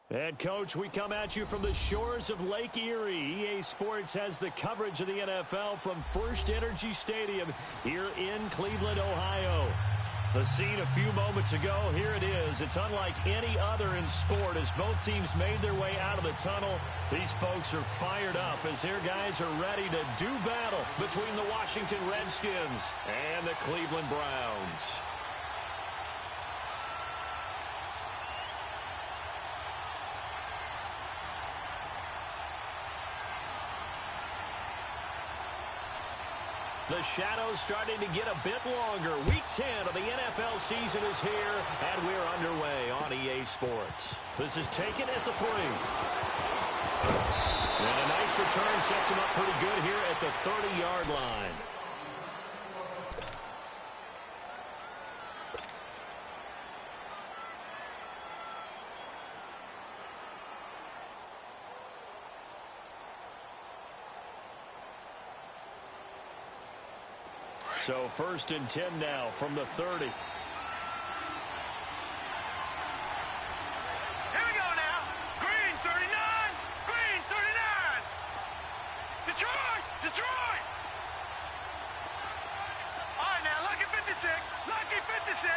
And, Coach, we come at you from the shores of Lake Erie. EA Sports has the coverage of the NFL from First Energy Stadium here in Cleveland, Ohio. The scene a few moments ago, here it is. It's unlike any other in sport as both teams made their way out of the tunnel. These folks are fired up as their guys are ready to do battle between the Washington Redskins and the Cleveland Browns. The shadow's starting to get a bit longer. Week 10 of the NFL season is here, and we're underway on EA Sports. This is taken at the 3. And a nice return sets him up pretty good here at the 30-yard line. So 1st and 10 now from the 30. Here we go now. Green 39. Green 39. Detroit. Detroit. All right now, lucky 56. Lucky 56.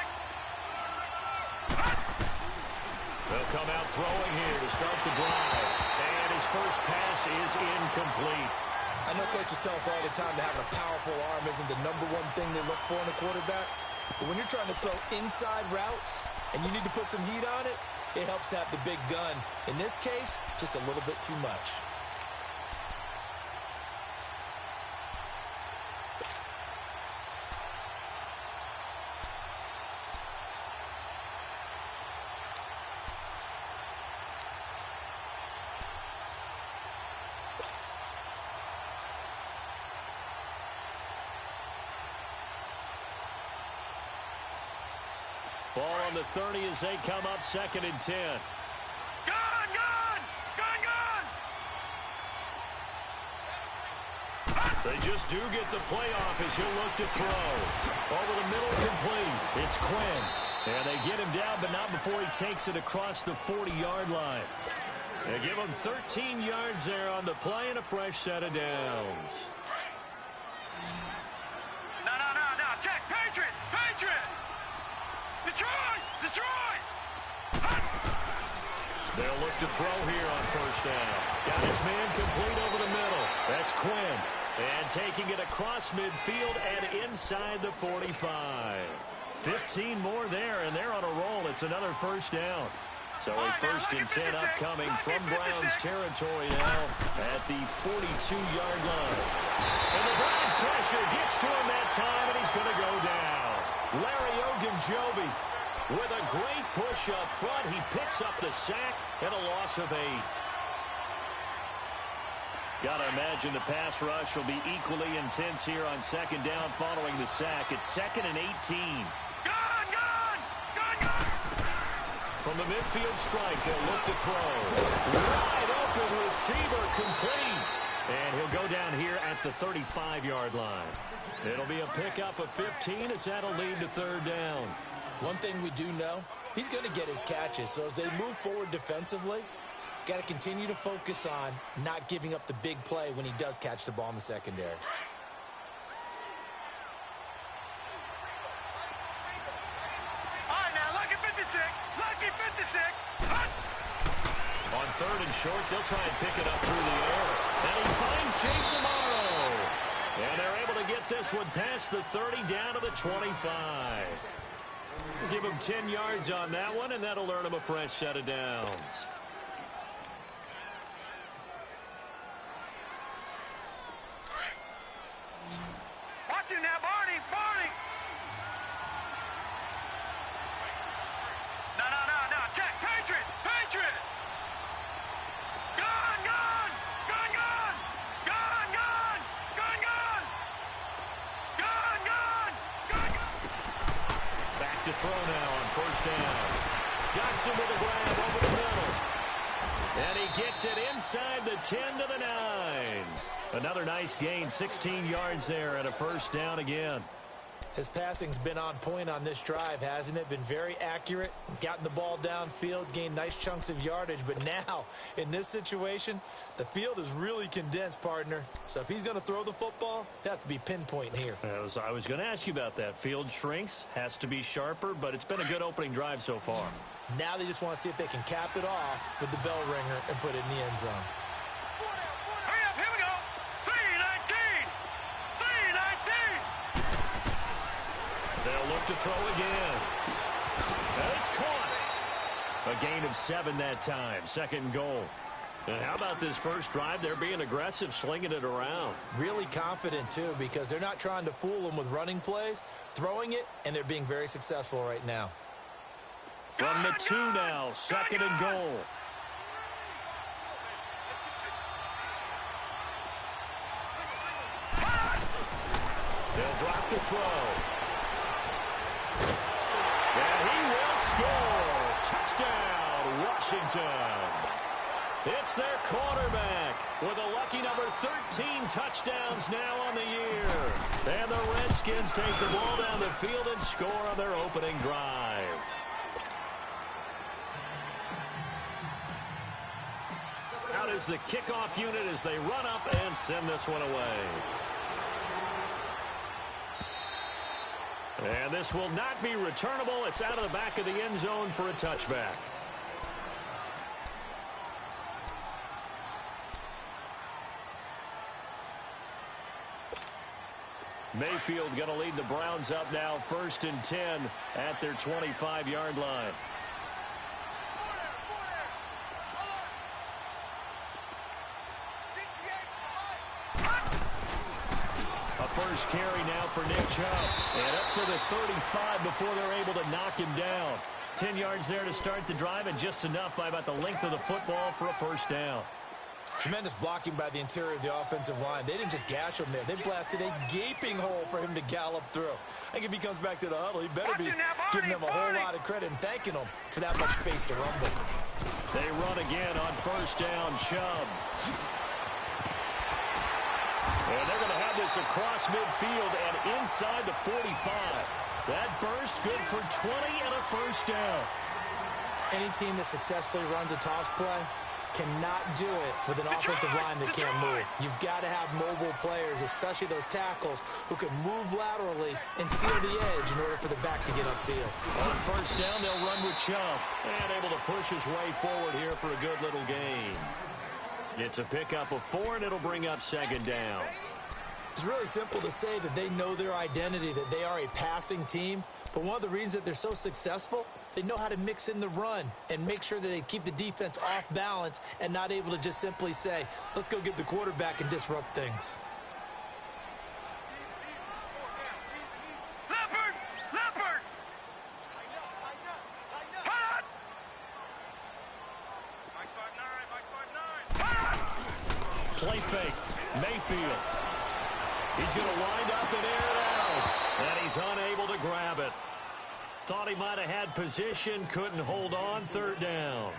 They'll come out throwing here to start the drive. And his first pass is incomplete. I know coaches tell us all the time that having a powerful arm isn't the #1 thing they look for in a quarterback. But when you're trying to throw inside routes and you need to put some heat on it, it helps to have the big gun. In this case, just a little bit too much. Ball on the 30 as they come up 2nd and 10. Gun, gun, gun, gun. They just do get the playoff as he'll look to throw. Over the middle, complete. It's Quinn. And they get him down, but not before he takes it across the 40-yard line. They give him 13 yards there on the play and a fresh set of downs. No. Check. Patriot. Patriot. Detroit! Detroit! They'll look to throw here on 1st down. Got his man complete over the middle. That's Quinn. And taking it across midfield and inside the 45. 15 more there, and they're on a roll. It's another 1st down. So a 1st and 10 upcoming from Browns territory now at the 42-yard line. And the Browns pressure gets to him that time, and he's going to go down. Larry Ogunjobi with a great push up front. He picks up the sack and a loss of 8. Got to imagine the pass rush will be equally intense here on 2nd down following the sack. It's 2nd and 18. Gun! From the midfield strike, they'll look to throw. Wide open receiver complete. And he'll go down here at the 35-yard line. It'll be a pickup of 15 as that'll lead to 3rd down. One thing we do know, he's going to get his catches. So as they move forward defensively, got to continue to focus on not giving up the big play when he does catch the ball in the secondary. All right, now, lucky 56. Lucky 56. On 3rd and short, they'll try and pick it up through the air. And he finds Jason Morrow. And they're able to get this one past the 30 down to the 25. Give him 10 yards on that one, and that'll earn him a fresh set of downs. Watch it now, Barney. No. Check. Patriot. Gun. Back to throw now on 1st down. Dotson with a grab over the middle. And he gets it inside the 10 to the 9. Another nice gain, 16 yards there and a 1st down again. His passing's been on point on this drive, hasn't it? Been very accurate, gotten the ball downfield, gained nice chunks of yardage. But now, in this situation, the field is really condensed, partner. So if he's going to throw the football, it has to be pinpoint here. I was going to ask you about that. Field shrinks, has to be sharper, but it's been a good opening drive so far. Now they just want to see if they can cap it off with the bell ringer and put it in the end zone. Hurry up, here we go. 3-19. 3-19. They'll look to throw again. And it's caught. A gain of 7 that time. Second and goal. And how about this first drive? They're being aggressive, slinging it around. Really confident, too, because they're not trying to fool them with running plays, throwing it, and they're being very successful right now. From the 2 now, second and goal. They'll drop to throw. And he will score. Touchdown, Washington. It's their quarterback with a lucky number 13 touchdowns now on the year. And the Redskins take the ball down the field and score on their opening drive. Out is the kickoff unit as they run up and send this one away. And this will not be returnable. It's out of the back of the end zone for a touchback. Mayfield going to lead the Browns up now, 1st and 10 at their 25-yard line. A first carry now for Nick Chubb. And up to the 35 before they're able to knock him down. 10 yards there to start the drive, and just enough by about the length of the football for a first down. Tremendous blocking by the interior of the offensive line. They didn't just gash him there. They blasted a gaping hole for him to gallop through. I think if he comes back to the huddle, he better be giving him a whole lot of credit and thanking him for that much space to rumble. They run again on first down, Chubb. And they're going to have this across midfield and inside the 45. That burst good for 20 and a first down. Any team that successfully runs a toss play cannot do it with an offensive line that can't move. You've got to have mobile players, especially those tackles, who can move laterally and seal the edge in order for the back to get upfield. On first down, they'll run with Chubb. And able to push his way forward here for a good little gain. It's a pickup of 4, and it'll bring up second down. It's really simple to say that they know their identity, that they are a passing team. But one of the reasons that they're so successful, they know how to mix in the run and make sure that they keep the defense off balance and not able to just simply say, let's go get the quarterback and disrupt things. Leopard! Leopard! Hot! Mike 5'9", Mike 5'9". Play fake. Mayfield. He's going to wind up and air it out. And he's unable to grab it. Thought he might have had position, couldn't hold on, third down.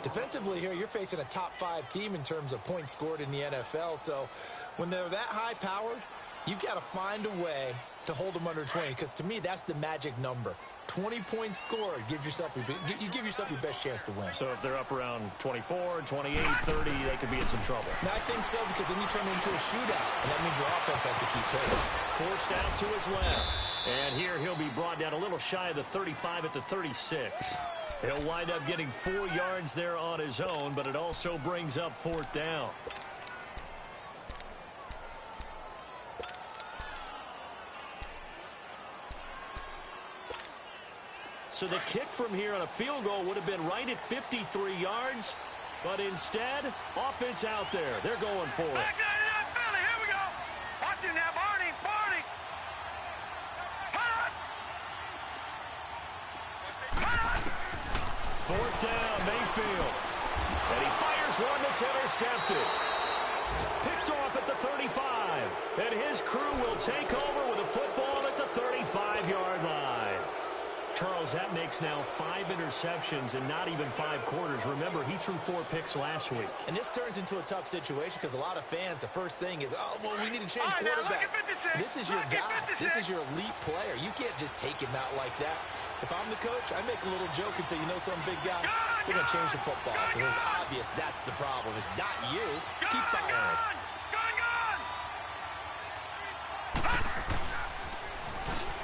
Defensively here, you're facing a top 5 team in terms of points scored in the NFL. So when they're that high-powered, you've got to find a way to hold them under 20. Because to me, that's the magic number. 20 points scored, you give yourself your best chance to win. So if they're up around 24, 28, 30, they could be in some trouble. Now, I think so, because then you turn it into a shootout, and that means your offense has to keep pace. Forced out to his left. And here he'll be brought down a little shy of the 35 at the 36. He'll wind up getting 4 yards there on his own, but it also brings up 4th down. So the kick from here on a field goal would have been right at 53 yards, but instead, offense out there. They're going for it. Back 99 Philly, here we go. Watch him now, Barney, Barney. Hot! Hot! 4th down, Mayfield. And he fires one that's intercepted. Picked off at the 35. And his crew will take over with a football at the 35-yard line. Charles, that makes now 5 interceptions in not even 5 quarters. Remember, he threw 4 picks last week. And this turns into a tough situation because a lot of fans, the first thing is, oh, well, we need to change quarterbacks. This is your guy. This is your elite player. You can't just take him out like that. If I'm the coach, I make a little joke and say, you know some big guy, we're going to change the football. So it's obvious that's the problem. It's not you. Keep firing.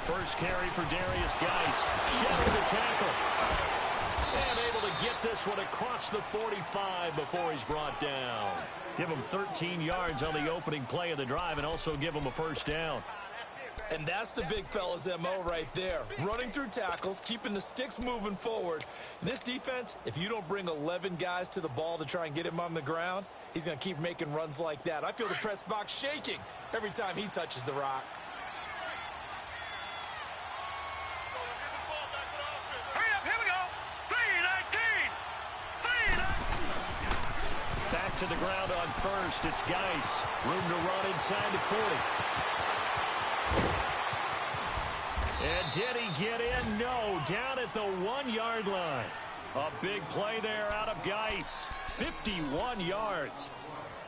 First carry for Darius Geis. Shattered the tackle. And able to get this one across the 45 before he's brought down. Give him 13 yards on the opening play of the drive and also give him a first down. And that's the big fella's MO right there. Running through tackles, keeping the sticks moving forward. This defense, if you don't bring 11 guys to the ball to try and get him on the ground, he's going to keep making runs like that. I feel the press box shaking every time he touches the rock. Hurry up, here we go. 3-19. Back to the ground on first. It's Geis. Room to run inside the 40. And did he get in? No, down at the 1-yard line. A big play there out of Geis. 51 yards.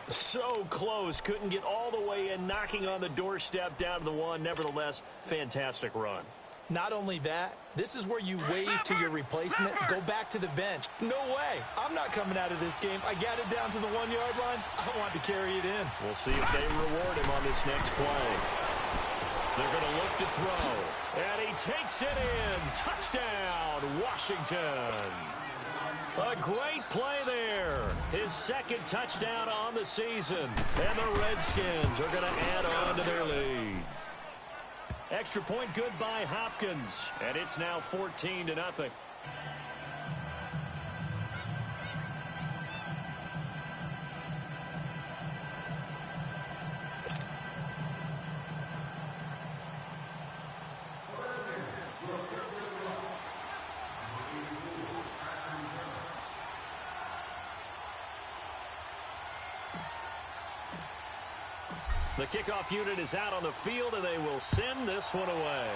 So close. Couldn't get all the way in, knocking on the doorstep down to the 1. Nevertheless, fantastic run. Not only that, this is where you wave to your replacement, go back to the bench. No way. I'm not coming out of this game. I got it down to the 1-yard line. I want to carry it in. We'll see if they reward him on this next play. They're going to look to throw. And he takes it in. Touchdown, Washington. A great play there. His second touchdown on the season. And the Redskins are going to add on to their lead. Extra point good by Hopkins. And it's now 14-0. The kickoff unit is out on the field, and they will send this one away.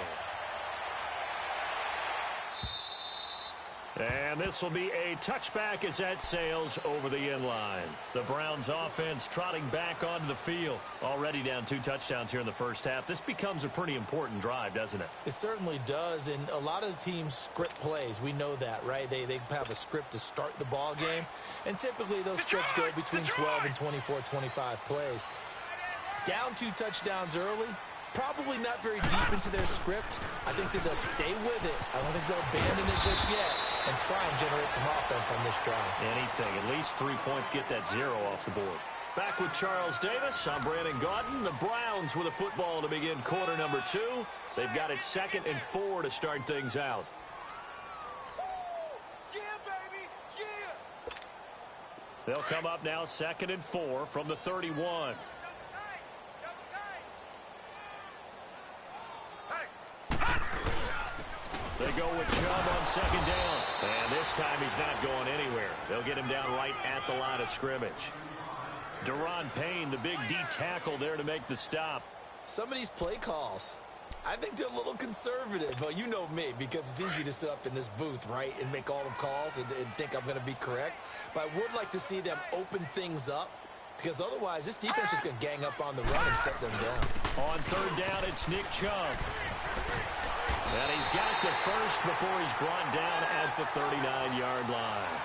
And this will be a touchback as that sails over the end line. The Browns offense trotting back onto the field. Already down 2 touchdowns here in the first half. This becomes a pretty important drive, doesn't it? It certainly does, and a lot of the teams script plays. We know that, right? They have a script to start the ball game, and typically those scripts go between 12 and 24, 25 plays. Down 2 touchdowns early, probably not very deep into their script. I think that they'll stay with it. I don't think they'll abandon it just yet and try and generate some offense on this drive. Anything. At least 3 points, get that 0 off the board. Back with Charles Davis. I'm Brandon Gaudin. The Browns with a football to begin quarter number 2. They've got it 2nd and 4 to start things out. Yeah, baby, yeah. They'll come up now 2nd and 4 from the 31. They go with Chubb on 2nd down. And this time he's not going anywhere. They'll get him down right at the line of scrimmage. Daron Payne, the big D tackle there to make the stop. Some of these play calls, I think they're a little conservative. Well, you know me, because it's easy to sit up in this booth, right, and make all the calls and think I'm going to be correct. But I would like to see them open things up, because otherwise this defense is going to gang up on the run and set them down. On 3rd down, it's Nick Chubb. And he's got the first before he's brought down at the 39-yard line.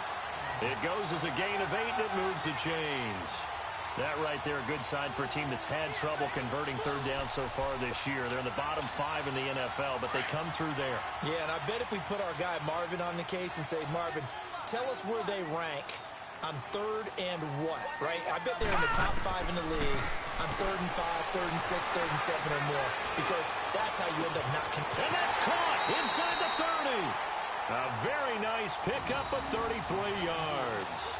It goes as a gain of 8, and it moves the chains. That right there, a good sign for a team that's had trouble converting 3rd down so far this year. They're in the bottom 5 in the NFL, but they come through there. Yeah, and I bet if we put our guy Marvin on the case and say, Marvin, tell us where they rank on 3rd and what, right? I bet they're in the top 5 in the league on 3rd and 5, 3rd and 6, 3rd and 7 or more, because that's how you end up not. And that's caught inside the 30. A very nice pickup of 33 yards.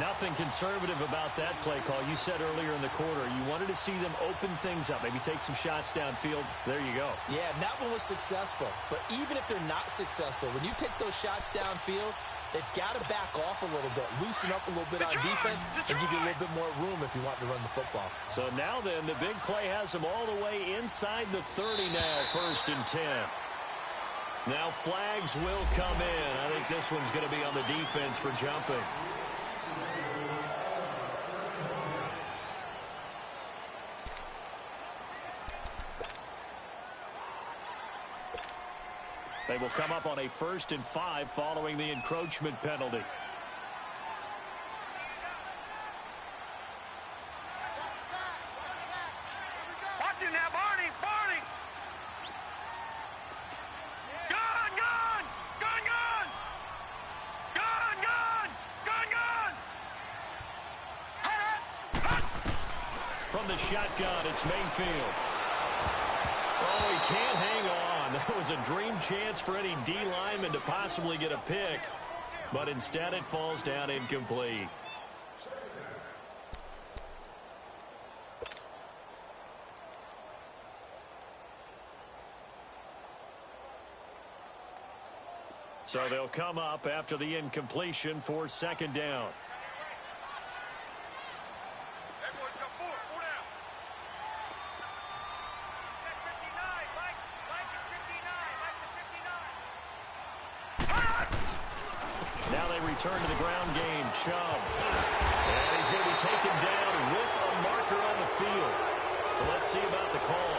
Nothing conservative about that play call. You said earlier in the quarter you wanted to see them open things up, maybe take some shots downfield. There you go. Yeah, and that one was successful. But even if they're not successful, when you take those shots downfield, they've got to back off a little bit, loosen up a little bit on defense, and give you a little bit more room if you want to run the football. So now then, the big play has them all the way inside the 30 now, 1st and 10. Now flags will come in. I think this one's going to be on the defense for jumping. They will come up on a 1st and 5 following the encroachment penalty. Watch it now, Barney! Barney! Gun! Gun! Gun! Gun! Gun! Gun! Gun! Gun! From the shotgun, it's Mayfield. Oh, he can't hang on. That was a dream chance for any D lineman to possibly get a pick. But instead it falls down incomplete. So they'll come up after the incompletion for 2nd down. Return to the ground game, Chubb. And he's going to be taken down with a marker on the field. So let's see about the call.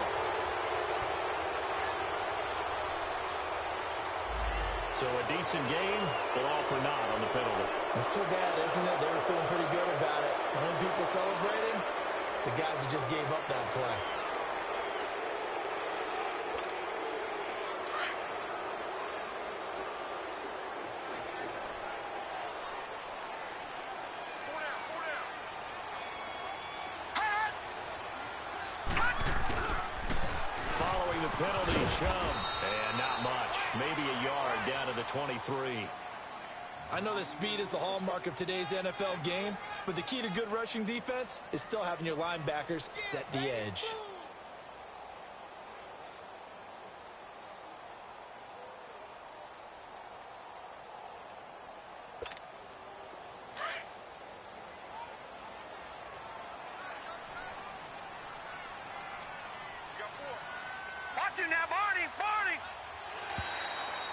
So a decent game, but all for naught on the penalty. It's too bad, isn't it? They were feeling pretty good about it. And when people celebrating, the guys who just gave up that play. Penalty, Chubb. And not much. Maybe a yard down to the 23. I know that speed is the hallmark of today's NFL game, but the key to good rushing defense is still having your linebackers set the edge. Now, Barney! Barney!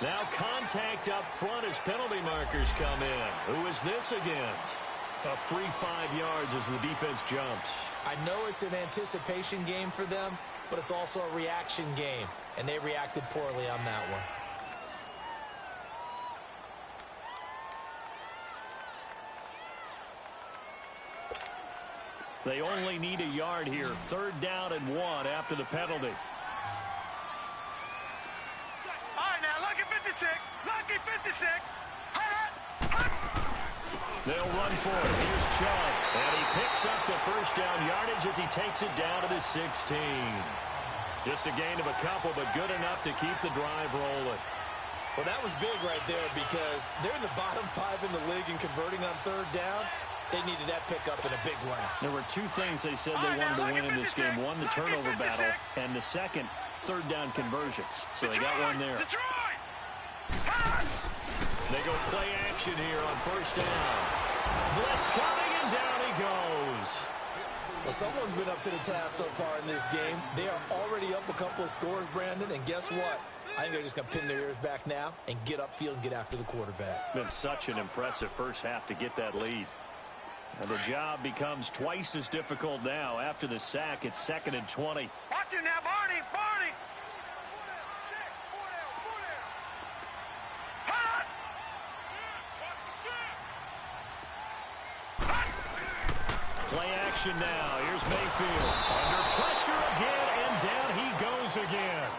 Now contact up front as penalty markers come in. Who is this against? A free 5 yards as the defense jumps. I know it's an anticipation game for them, but it's also a reaction game, and they reacted poorly on that one. They only need a yard here. 3rd down and 1 after the penalty. Lucky 56. They'll run for it. Here's Chubb. And he picks up the 1st down yardage as he takes it down to the 16. Just a gain of a couple, but good enough to keep the drive rolling. Well, that was big right there because they're in the bottom 5 in the league and converting on 3rd down. They needed that pickup in a big way. There were 2 things they said they wanted to win in this game. One, the turnover battle, and the second, 3rd down conversions. So they got one there. They go play action here on 1st down. Blitz coming, and down he goes. Well, someone's been up to the task so far in this game. They are already up a couple of scores, Brandon, and guess what? I think they're just going to pin their ears back now and get upfield and get after the quarterback. Been such an impressive first half to get that lead. And the job becomes twice as difficult now. After the sack, it's 2nd and 20. Watch it now, Barney! Barney! Play action now. Here's Mayfield. Under pressure again, and down he goes again.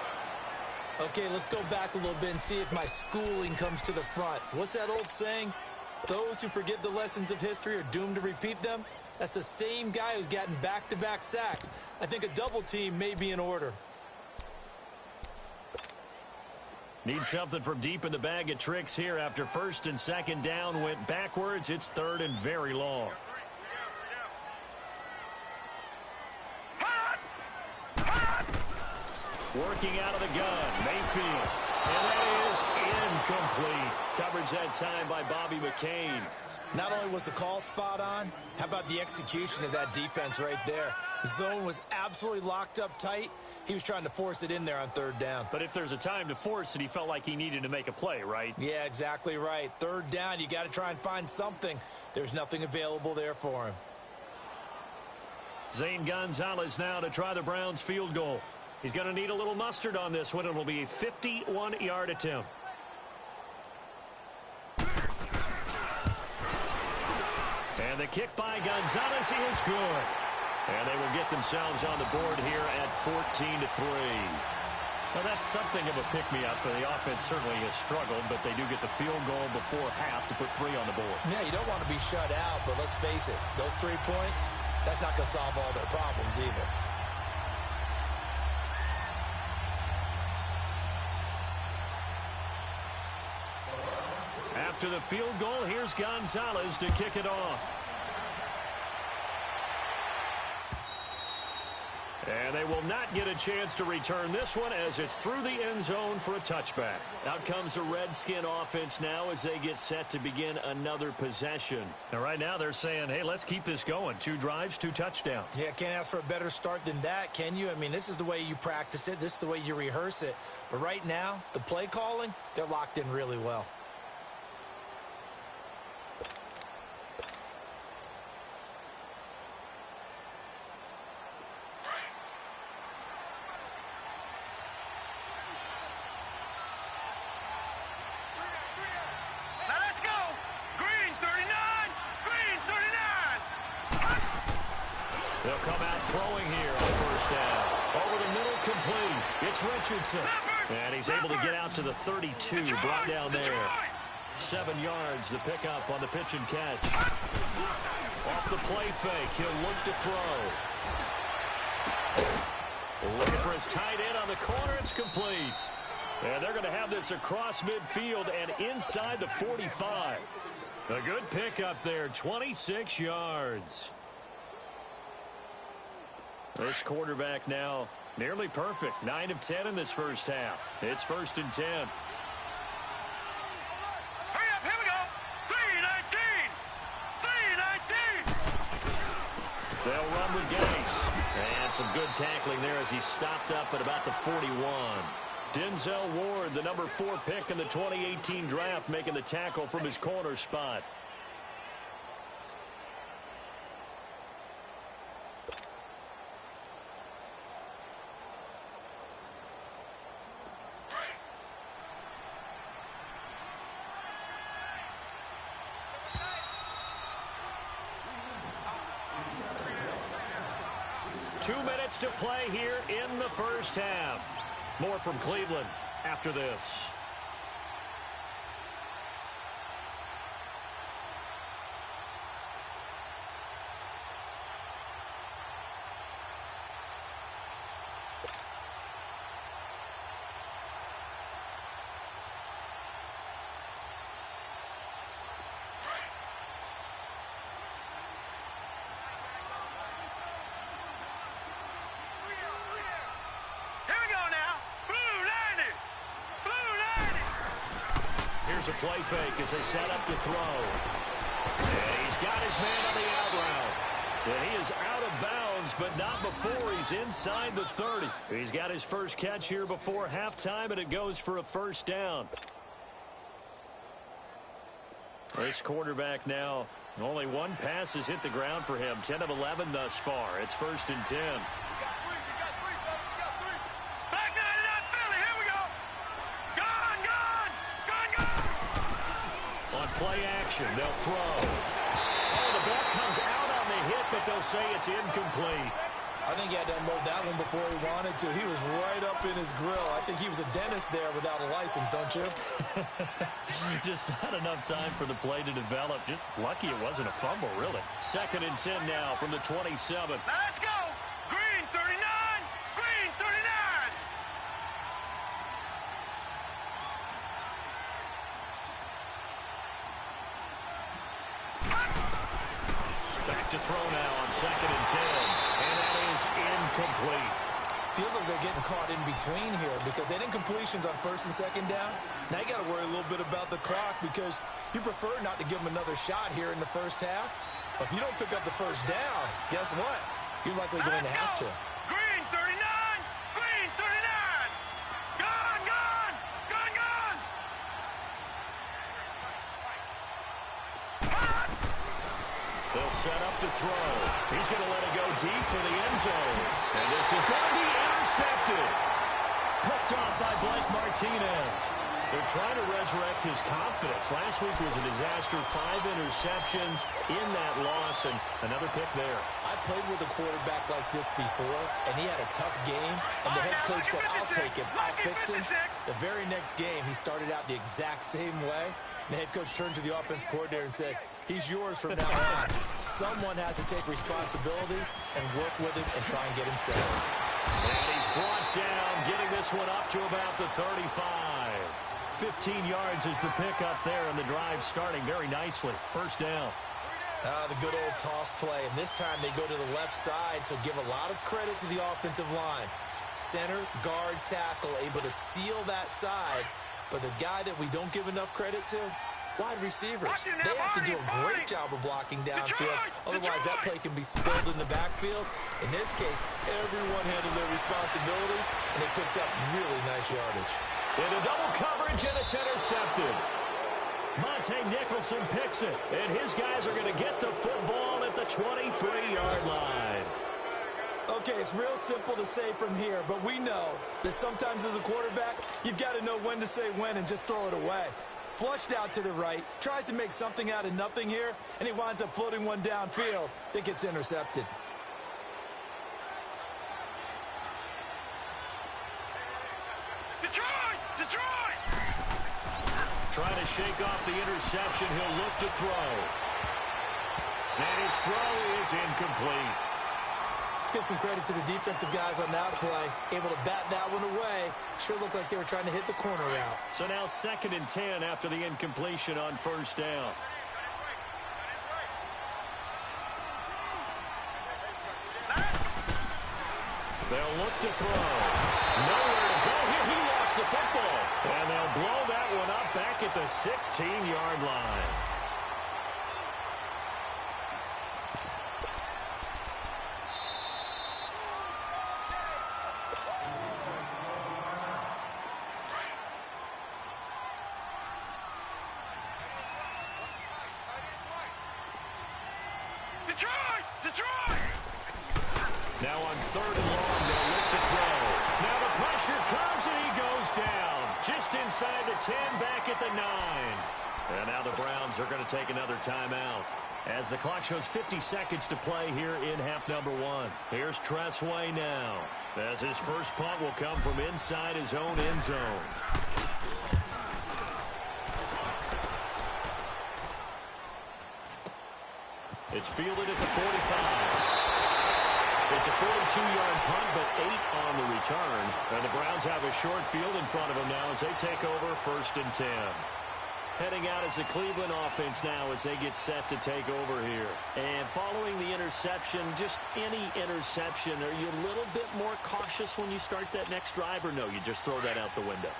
Okay, let's go back a little bit and see if my schooling comes to the front. What's that old saying? Those who forget the lessons of history are doomed to repeat them. That's the same guy who's gotten back-to-back sacks. I think a double team may be in order. Need something from deep in the bag of tricks here after 1st and 2nd down went backwards. It's 3rd and very long. Working out of the gun, Mayfield. And that is incomplete. Coverage that time by Bobby McCain. Not only was the call spot on, how about the execution of that defense right there? The zone was absolutely locked up tight, He was trying to force it in there on third down. But if there's a time to force it, he felt like he needed to make a play, right? Yeah, exactly right. Third down, you got to try and find something. There's nothing available there for him. Zane Gonzalez now to try the Browns field goal. He's going to need a little mustard on this one. It'll be a 51-yard attempt. And the kick by Gonzalez is good. And they will get themselves on the board here at 14-3. Well, that's something of a pick-me-up. The offense certainly has struggled, but they do get the field goal before half to put 3 on the board. Yeah, you don't want to be shut out, but let's face it, those 3 points, that's not going to solve all their problems either. After the field goal, here's Gonzalez to kick it off. And they will not get a chance to return this one as it's through the end zone for a touchback. Out comes the Redskin offense now as they get set to begin another possession. And right now they're saying, hey, let's keep this going. 2 drives, 2 touchdowns. Yeah, can't ask for a better start than that, can you? I mean, this is the way you practice it. This is the way you rehearse it. But right now, the play calling, they're locked in really well. They'll come out throwing here on first down. Over the middle, complete. It's Richardson. And he's able to get out to the 32, brought down there. 7 yards, the pickup on the pitch and catch. Off the play fake, he'll look to throw. Looking for his tight end on the corner, it's complete. And they're going to have this across midfield and inside the 45. A good pickup there, 26 yards. This quarterback now nearly perfect. 9 of 10 in this first half. It's 1st and 10. Hurry up, here we go. 3-19. 3-19. They'll run with Gase. And some good tackling there as he stopped up at about the 41. Denzel Ward, the number 4 pick in the 2018 draft, making the tackle from his corner spot. Two minutes to play here in the first half. More from Cleveland after this. Here's a play fake as they set up to throw. And he's got his man on the out route. And he is out of bounds, but not before he's inside the 30. He's got his first catch here before halftime, and it goes for a first down. This quarterback now, only 1 pass has hit the ground for him. 10 of 11 thus far. It's 1st and 10. Play action, they'll throw. Oh, the ball comes out on the hit, but they'll say it's incomplete. I think he had to unload that one before he wanted to. He was right up in his grill. I think he was a dentist there without a license, don't you? Just not enough time for the play to develop. Just lucky it wasn't a fumble, really. 2nd and 10 now from the 27. Now let's go. Green 39. Green 39. Back to throw now on 2nd and 10. And that is incomplete. Feels like they're getting caught in between here because they didn't completions on 1st and 2nd down. Now you got to worry a little bit about the clock because you prefer not to give them another shot here in the first half. But if you don't pick up the first down, guess what? You're likely going to have to. Green 39. Green They'll set up to throw. He's going to let it go deep for the end zone. And this is going to be intercepted. Picked off by Blake Martinez. They're trying to resurrect his confidence. Last week was a disaster. 5 interceptions in that loss, and another pick there. I played with a quarterback like this before, and he had a tough game, and the head coach said, I'll take him, I'll fix him. The very next game, he started out the exact same way. And the head coach turned to the offense coordinator and said, he's yours from now on. Someone has to take responsibility and work with him and try and get him set. And he's brought down, getting this one up to about the 35. 15 yards is the pickup there, and the drive starting very nicely. First down. The good old toss play, and this time they go to the left side, so give a lot of credit to the offensive line. Center, guard, tackle, able to seal that side, but the guy that we don't give enough credit to, wide receivers. They have to do a great job of blocking downfield, otherwise that play can be spilled in the backfield. In this case, everyone handled their responsibilities, and they picked up really nice yardage. Into double coverage, and it's intercepted. Monte Nicholson picks it, and his guys are going to get the football at the 23-yard line. Okay, it's real simple to say from here, but we know that sometimes as a quarterback, you've got to know when to say when and just throw it away. Flushed out to the right, tries to make something out of nothing here, and he winds up floating one downfield that gets intercepted. Detroit! Trying to shake off the interception. He'll look to throw. And his throw is incomplete. Let's give some credit to the defensive guys on that play. Able to bat that one away. Sure looked like they were trying to hit the corner route. So now 2nd and 10 after the incompletion on first down. They'll look to throw. Nowhere to go here. He lost the football. And they'll blow that one up back at the 16-yard line. Detroit! Now on 3rd and long, they'll look to throw. Now the pressure comes, and he goes down. Just inside the 10, back at the 9. And now the Browns are going to take another timeout, as the clock shows 50 seconds to play here in half number 1. Here's Tressway now, as his first punt will come from inside his own end zone. It's fielded at the 45. It's a 42-yard punt, but 8 on the return. And the Browns have a short field in front of them now as they take over 1st and 10. Heading out as the Cleveland offense now as they get set to take over here. And following the interception, just any interception, are you a little bit more cautious when you start that next drive, or no, you just throw that out the window?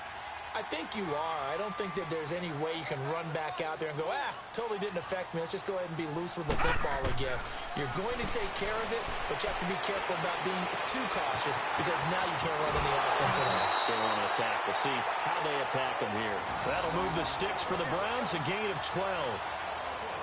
I think you are. I don't think that there's any way you can run back out there and go, totally didn't affect me. Let's just go ahead and be loose with the football again. You're going to take care of it, but you have to be careful about being too cautious, because now you can't run any offense at all. Still on attack. We'll see how they attack them here. That'll move the sticks for the Browns, a gain of 12.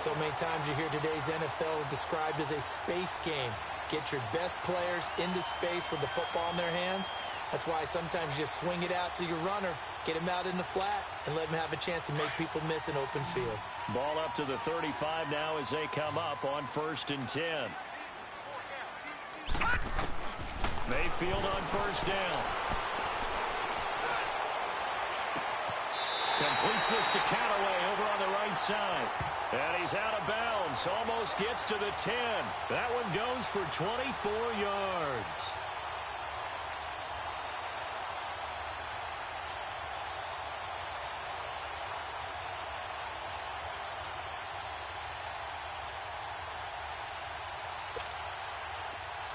So many times you hear today's NFL described as a space game. Get your best players into space with the football in their hands. That's why sometimes you just swing it out to your runner, get him out in the flat, and let him have a chance to make people miss an open field. Ball up to the 35 now as they come up on 1st and 10. Mayfield on 1st down. Completes this to Callaway over on the right side. And he's out of bounds. Almost gets to the 10. That one goes for 24 yards.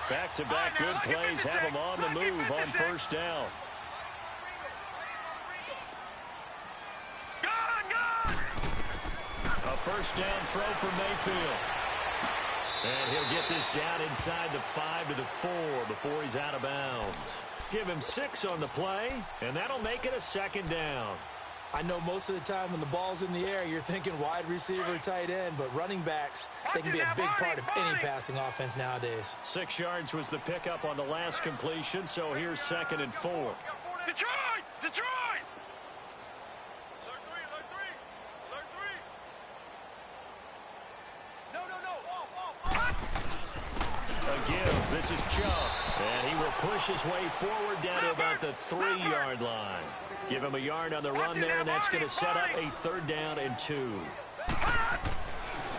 Back-to-back good plays have him on the move on 1st down. A 1st down throw for Mayfield. And he'll get this down inside the 5 to the 4 before he's out of bounds. Give him 6 on the play, and that'll make it a 2nd down. I know most of the time when the ball's in the air, you're thinking wide receiver, tight end, but running backs, they can be a big part of any passing offense nowadays. 6 yards was the pickup on the last completion, so here's 2nd and 4. Detroit! Detroit! Alert three! Alert three! No! A give. This is Chubb. And he will push his way forward down to about the 3-yard line. Give him a yard on the run there, and that's going to set up a 3rd down and 2.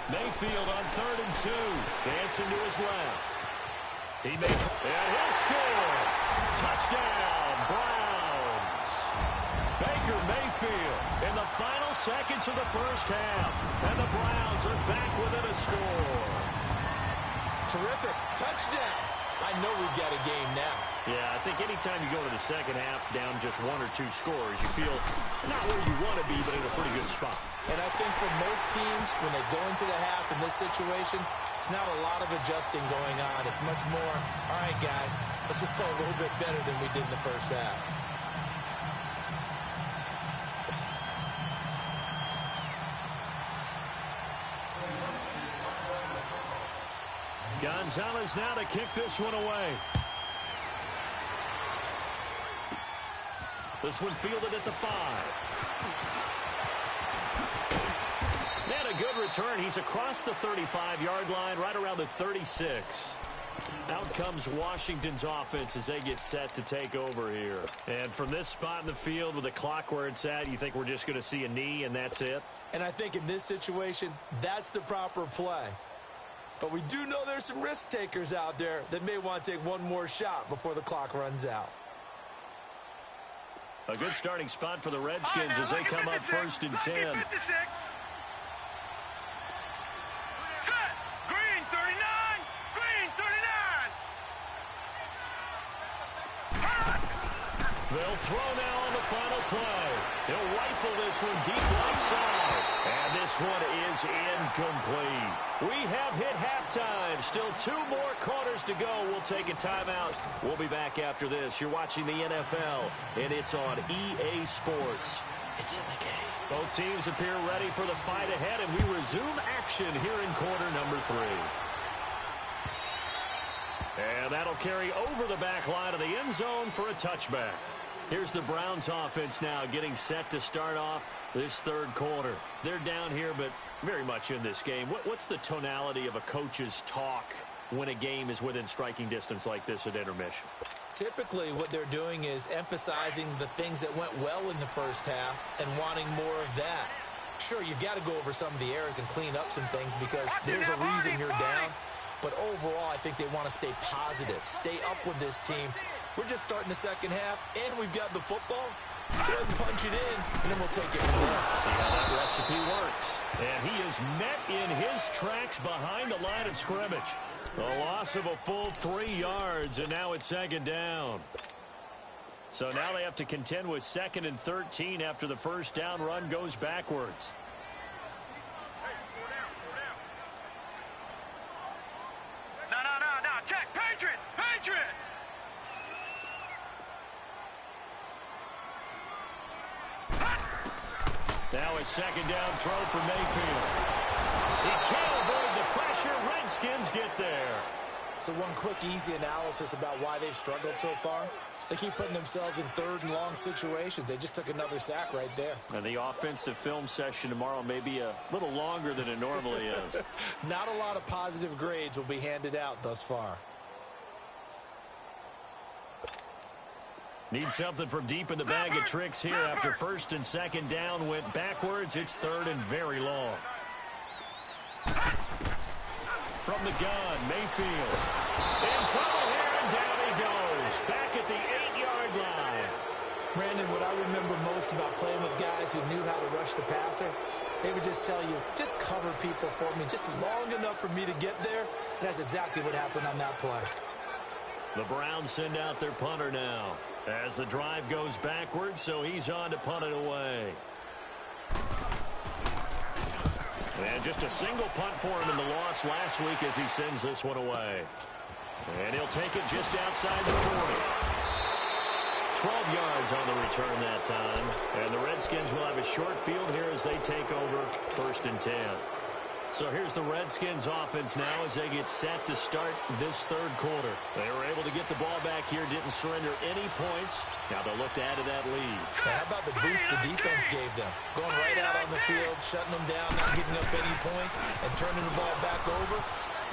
Mayfield on 3rd and 2. Dancing to his left. He may and he'll score. Touchdown, Browns. Baker Mayfield in the final seconds of the first half. And the Browns are back within a score. Terrific. Touchdown. I know we've got a game now. Yeah, I think anytime you go to the second half down just 1 or 2 scores, you feel not where you want to be, but in a pretty good spot. And I think for most teams, when they go into the half in this situation, it's not a lot of adjusting going on. It's much more, all right, guys, let's just play a little bit better than we did in the first half. Gonzalez now to kick this one away. This one fielded at the 5. And a good return. He's across the 35-yard line, right around the 36. Out comes Washington's offense as they get set to take over here. And from this spot in the field with the clock where it's at, you think we're just going to see a knee and that's it? And I think in this situation, that's the proper play. But we do know there's some risk takers out there that may want to take one more shot before the clock runs out. A good starting spot for the Redskins as they come up 1st and 10. Set. Green 39. Green 39. They'll throw now on the final play. He'll rifle this one deep right side. And this one is incomplete. We have hit halftime. Still 2 more quarters to go. We'll take a timeout. We'll be back after this. You're watching the NFL, and it's on EA Sports. It's in the game. Both teams appear ready for the fight ahead, and we resume action here in quarter number 3. And that'll carry over the back line of the end zone for a touchback. Here's the Browns offense now getting set to start off this 3rd quarter. They're down here, but very much in this game. What's the tonality of a coach's talk when a game is within striking distance like this at intermission? Typically, what they're doing is emphasizing the things that went well in the first half and wanting more of that. Sure, you've got to go over some of the errors and clean up some things because there's a reason you're down. But overall, I think they want to stay positive, stay up with this team. We're just starting the second half, and we've got the football. Let's go ahead and punch it in, and then we'll take it from there. See how that recipe works. And he is met in his tracks behind the line of scrimmage. A loss of a full 3 yards, and now it's 2nd down. So now they have to contend with 2nd and 13 after the first down run goes backwards. No. Check. Patriot. Now a 2nd down throw for Mayfield. He can't avoid the pressure. Redskins get there. So one quick, easy analysis about why they've struggled so far. They keep putting themselves in 3rd and long situations. They just took another sack right there. And the offensive film session tomorrow may be a little longer than it normally is. Not a lot of positive grades will be handed out thus far. Need something from deep in the bag of tricks here after 1st and 2nd down went backwards. It's 3rd and very long. From the gun, Mayfield. In trouble here, and down he goes. Back at the 8-yard line. Brandon, what I remember most about playing with guys who knew how to rush the passer, they would just tell you, just cover people for me, just long enough for me to get there. And that's exactly what happened on that play. The Browns send out their punter now as the drive goes backwards, so he's on to punt it away. And just a single punt for him in the loss last week as he sends this one away. And he'll take it just outside the 40. 12 yards on the return that time. And the Redskins will have a short field here as they take over 1st and 10. So here's the Redskins offense now as they get set to start this 3rd quarter. They were able to get the ball back here, didn't surrender any points. Now they'll look to add to that lead. How about the boost the defense gave them? Going right out on the field, shutting them down, not giving up any points, and turning the ball back over.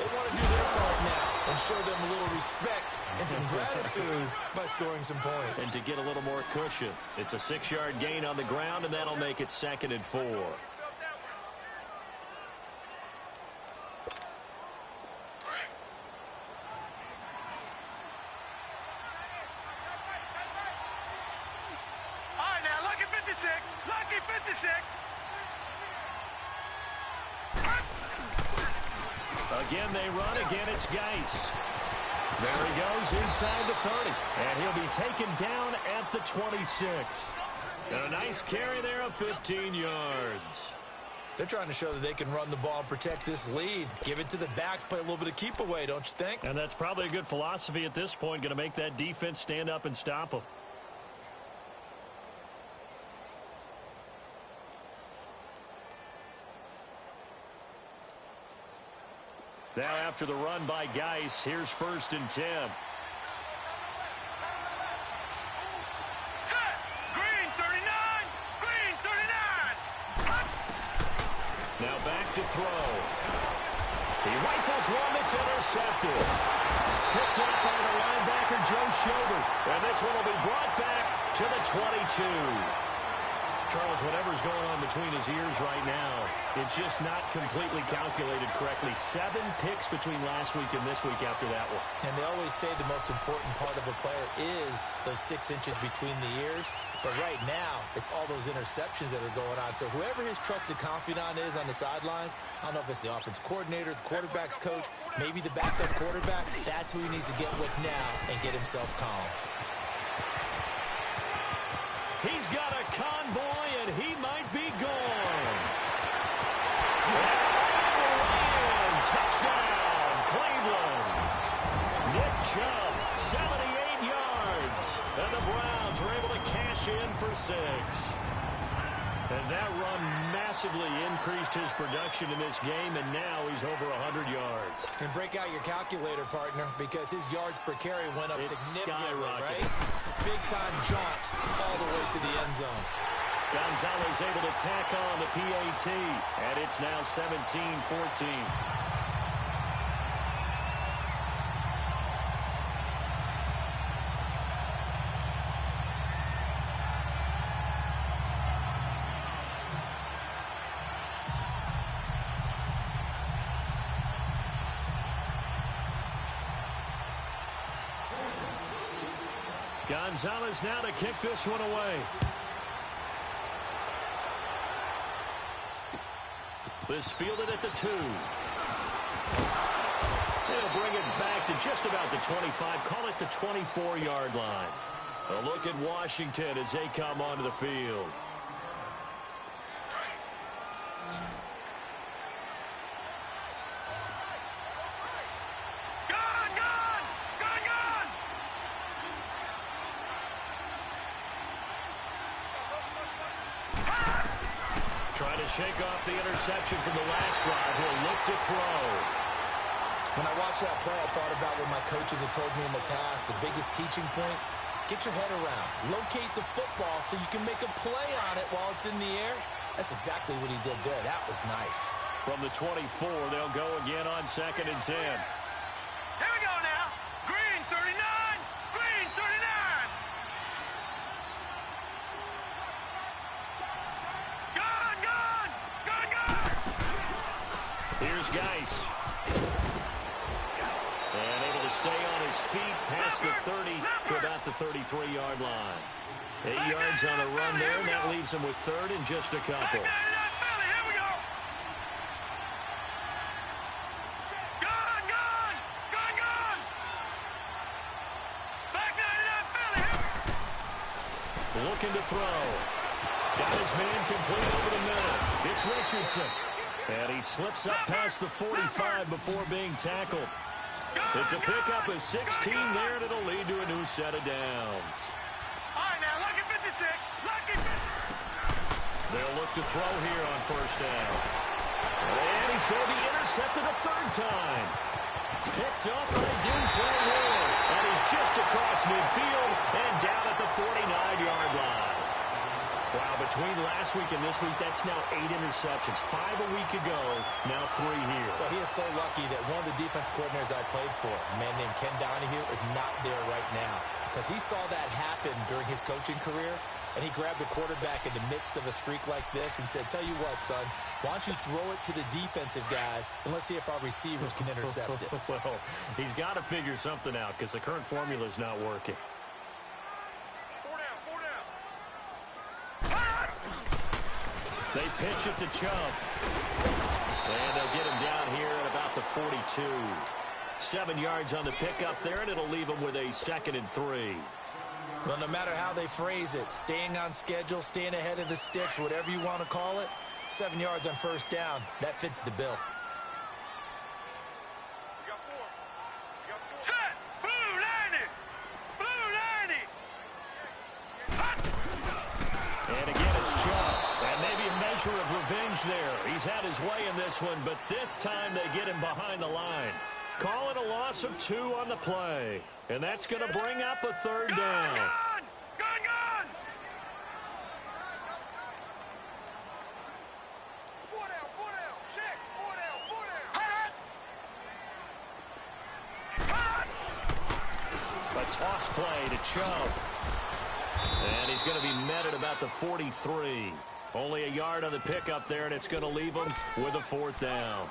They want to do their part now and show them a little respect and some gratitude by scoring some points. And to get a little more cushion. It's a 6-yard gain on the ground, and that'll make it 2nd and 4. Lucky 56. Again, they run. Again, it's Geis. There he goes inside the 30. And he'll be taken down at the 26. And a nice carry there of 15 yards. They're trying to show that they can run the ball and protect this lead. Give it to the backs, play a little bit of keep away, don't you think? And that's probably a good philosophy at this point. Going to make that defense stand up and stop them. Now after the run by Geis, here's 1st and 10. Set. Green 39. Green 39. Now back to throw. He rifles one that's intercepted. Picked up by the linebacker, Joe Schobert. And this one will be brought back to the 22. Charles, whatever's going on between his ears right now, it's just not completely calculated correctly. 7 picks between last week and this week after that one. And they always say the most important part of a player is those 6 inches between the ears. But right now, it's all those interceptions that are going on. So whoever his trusted confidant is on the sidelines, I don't know if it's the offense coordinator, the quarterback's coach, maybe the backup quarterback, that's who he needs to get with now and get himself calm. He's got a convoy, and he might be gone. Touchdown, Cleveland. Nick Chubb, 78 yards. And the Browns were able to cash in for 6. And that run massively increased his production in this game, and now he's over 100 yards. And break out your calculator, partner, because his yards per carry went up significantly, right? Big-time jaunt all the way to the end zone. Gonzalez able to tack on the PAT, and it's now 17-14. Gonzalez now to kick this one away. This fielded at the 2. They'll bring it back to just about the 25. Call it the 24-yard line. A look at Washington as they come onto the field. Trying to shake off the interception from the last drive. He'll look to throw. When I watched that play, I thought about what my coaches have told me in the past. The biggest teaching point, get your head around. Locate the football so you can make a play on it while it's in the air. That's exactly what he did there. That was nice. From the 24, they'll go again on 2nd and 10. Here we go now. Green 39. Green 39. Here's Geis. And able to stay on his feet past the 30 to about the 33-yard line. 8 yards on a run there, and that leaves him with 3rd and just a couple. Looking to throw. Got his man complete over the middle. It's Richardson. And he slips up past the 45 before being tackled. It's a pickup of 16 there, and it'll lead to a new set of downs. They'll look to throw here on first down. And he's going to be intercepted a third time. Picked up by Denzel Ward. And he's just across midfield and down at the 49-yard line. Wow, between last week and this week, that's now 8 interceptions. 5 a week ago, now 3 here. Well, he is so lucky that one of the defense coordinators I played for, a man named Ken Donahue, is not there right now. Because he saw that happen during his coaching career, and he grabbed the quarterback in the midst of a streak like this and said, tell you what, son, why don't you throw it to the defensive guys, and let's see if our receivers can intercept it. Well, he's got to figure something out because the current formula is not working. 4 down, 4 down. They pitch it to Chubb. And they'll get him down here at about the 42. 7 yards on the pickup there, and it'll leave him with a 2nd and 3. Well, no matter how they phrase it, staying on schedule, staying ahead of the sticks, whatever you want to call it, 7 yards on first down, that fits the bill. You got 4. You got 4. Set! Blue 90! Blue 90! And again, it's Chubb. And maybe a measure of revenge there. He's had his way in this one, but this time they get him behind the line. Call it a loss of 2 on the play. And that's going to bring up a 3rd down. Gun! Gun, gun! 4 down, 4 down. Check. 4 down, 4 down. A toss play to Chubb. And he's going to be met at about the 43. Only a yard on the pickup there, and it's going to leave him with a 4th down.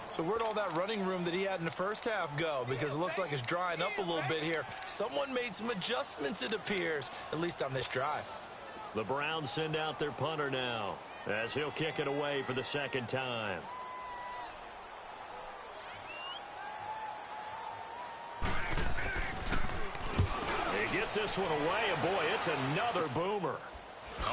So where'd all that running room that he had in the first half go? Because it looks like it's drying up a little bit here. Someone made some adjustments, it appears, at least on this drive. The Browns send out their punter now as he'll kick it away for the 2nd time. He gets this one away, and boy, it's another boomer.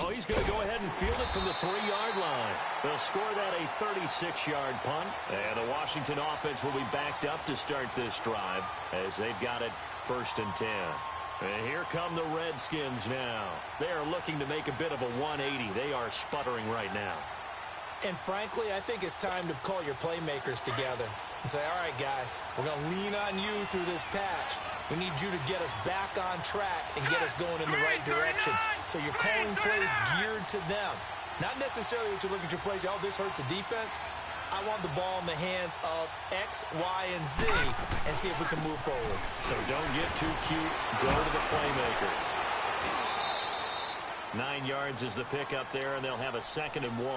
Oh, he's going to go ahead and field it from the 3-yard line. They'll score that a 36-yard punt. And the Washington offense will be backed up to start this drive as they've got it 1st and 10. And here come the Redskins now. They are looking to make a bit of a 180. They are sputtering right now. And frankly, I think it's time to call your playmakers together and say, all right, guys, we're going to lean on you through this patch. We need you to get us back on track and get us going in the right direction. So you're calling plays geared to them. Not necessarily what you look at your plays, oh, this hurts the defense. I want the ball in the hands of X, Y, and Z and see if we can move forward. So don't get too cute. Go to the playmakers. 9 yards is the pickup there, and they'll have a 2nd and 1.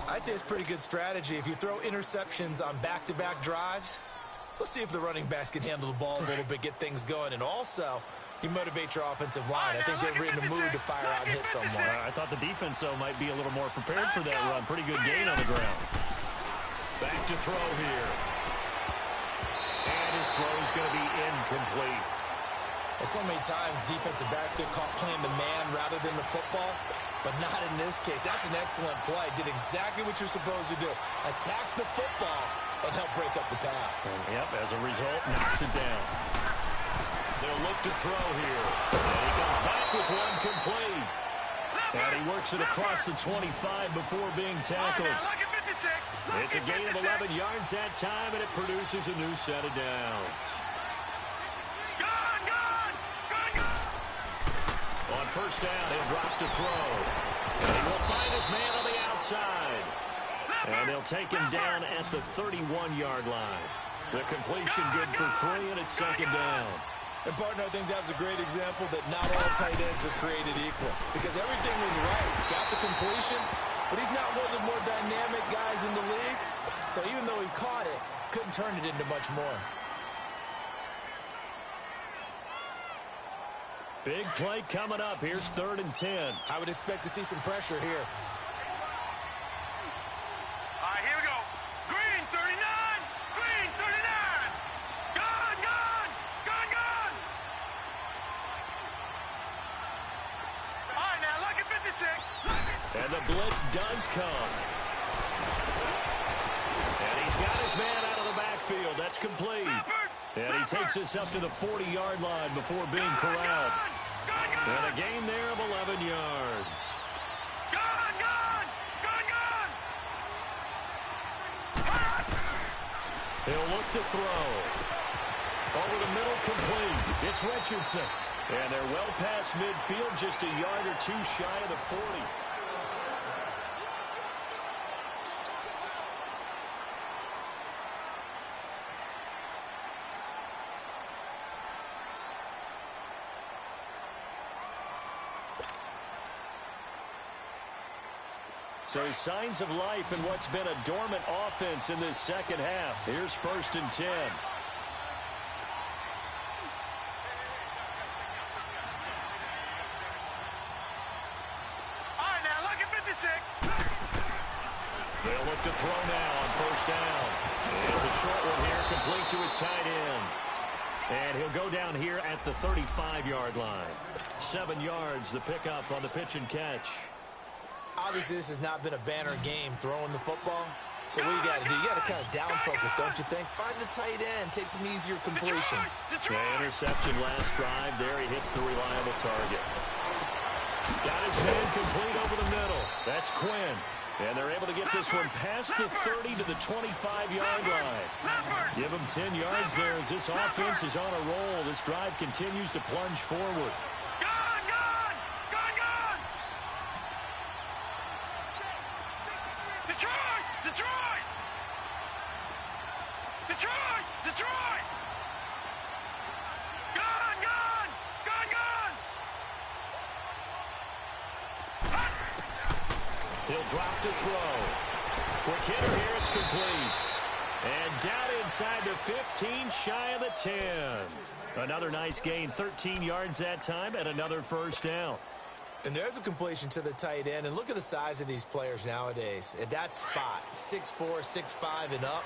I'd say it's pretty good strategy. If you throw interceptions on back-to-back drives, let's see if the running backs can handle the ball a little bit, get things going. And also, you motivate your offensive line. I think they're in the mood to fire out and hit someone. I thought the defense, though, might be a little more prepared for that run. Pretty good gain on the ground. Back to throw here. And his throw is going to be incomplete. Well, so many times defensive backs get caught playing the man rather than the football, but not in this case. That's an excellent play. Did exactly what you're supposed to do. Attack the football and help break up the pass. And, yep, as a result, knocks it down. They'll look to throw here. And he comes back with one complete. And he works it across the 25 before being tackled. It's a gain of 11 yards that time, and it produces a new set of downs. On first down, he'll drop to throw. And he will find his man on the outside. And they'll take him down at the 31-yard line. The completion good for 3, and it's 2nd down. And, partner, I think that was a great example that not all tight ends are created equal. Because everything was right. Got the completion, but he's not one of the more dynamic guys in the league. So even though he caught it, couldn't turn it into much more. Big play coming up. Here's 3rd and 10. I would expect to see some pressure here. All right, here we go. Green 39. Green 39. Gun, gun. Gun, gun. All right, now, look at 56. And the blitz does come. And he's got his man out of the backfield. That's complete. And he takes us up to the 40-yard line before being corralled. And a gain there of 11 yards. Gun, gun. He'll look to throw. Over the middle, complete. It's Richardson. And they're well past midfield, just a yard or two shy of the 40. So signs of life in what's been a dormant offense in this second half. Here's 1st and 10. All right, now look at 56. They'll look to throw now on 1st down. It's a short one here, complete to his tight end. And he'll go down here at the 35-yard line. 7 yards, the pickup on the pitch and catch. Obviously, this has not been a banner game throwing the football. So what you got to do, you got to kind of down focus, don't you think? Find the tight end, take some easier completions. The interception last drive. There he hits the reliable target. Got his man complete over the middle. That's Quinn. And they're able to get this one past the 30 to the 25-yard line. Give him 10 yards there as this offense is on a roll. This drive continues to plunge forward. Detroit! Gone! He'll drop to throw. Quick hitter here, it's complete. And down inside the 15, shy of the 10. Another nice gain, 13 yards that time, and another 1st down. And there's a completion to the tight end. And look at the size of these players nowadays. At that spot, 6'4", 6'5", and up.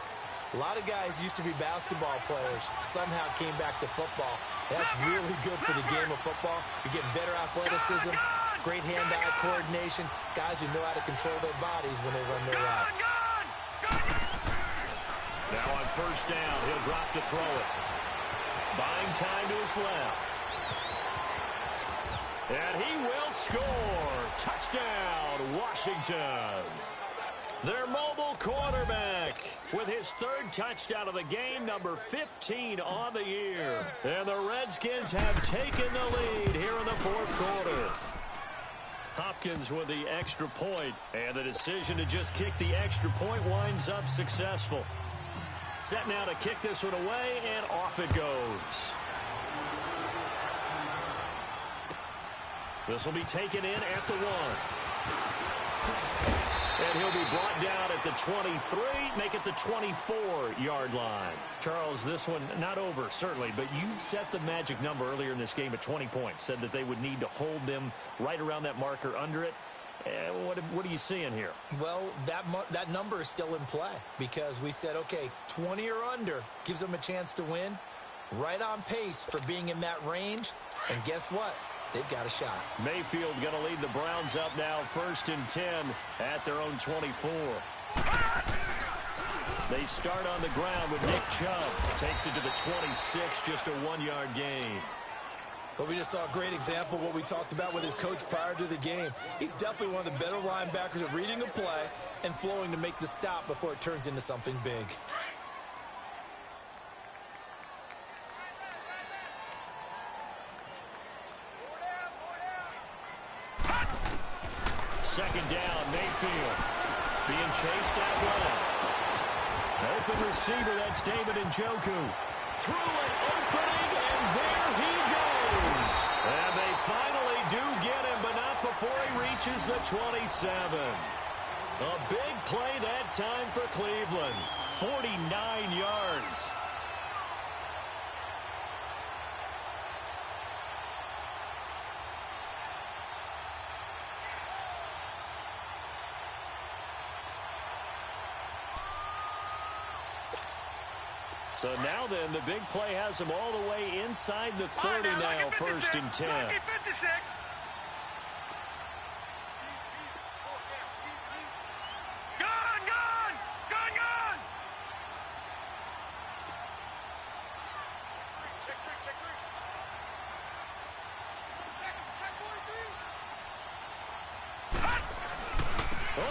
A lot of guys used to be basketball players, somehow came back to football. That's really good for the game of football. You're getting better athleticism, great hand-eye coordination, guys who know how to control their bodies when they run their routes. Now on 1st down, he'll drop to throw it. Buying time to his left. And he will score. Touchdown, Washington. Their mobile quarterback with his 3rd touchdown of the game, number 15 on the year. And the Redskins have taken the lead here in the 4th quarter. Hopkins with the extra point, and the decision to just kick the extra point winds up successful. Set now to kick this one away, and off it goes. This will be taken in at the 1. And he'll be brought down at the 23, make it the 24-yard line. Charles, this one not over, certainly, but you set the magic number earlier in this game at 20 points, said that they would need to hold them right around that marker under it. What are you seeing here? Well, that number is still in play because we said, okay, 20 or under gives them a chance to win. Right on pace for being in that range. And guess what? They've got a shot. Mayfield going to lead the Browns up now, 1st and 10 at their own 24. They start on the ground with Nick Chubb. Takes it to the 26, just a 1-yard gain. Well, we just saw a great example of what we talked about with his coach prior to the game. He's definitely one of the better linebackers at reading a play and flowing to make the stop before it turns into something big. Second down, Mayfield being chased out left. Open receiver, that's David Njoku. Through an opening, and there he goes. And they finally do get him, but not before he reaches the 27. A big play that time for Cleveland. 49 yards. So now then, the big play has him all the way inside the 30 now, 1st and 10.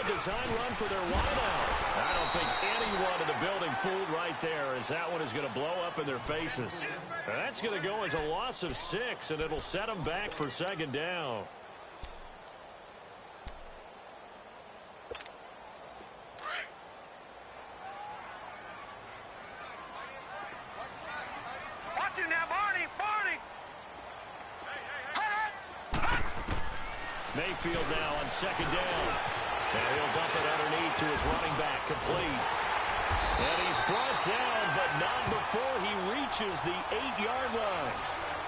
Design run for their wideout. I don't think anyone in the building fooled right there, as that one is going to blow up in their faces. That's going to go as a loss of 6, and it'll set them back for second down. Watch it now, Barney. Mayfield now on second down. Now he'll dump it underneath to his running back, complete. And he's brought down, but not before he reaches the 8-yard line.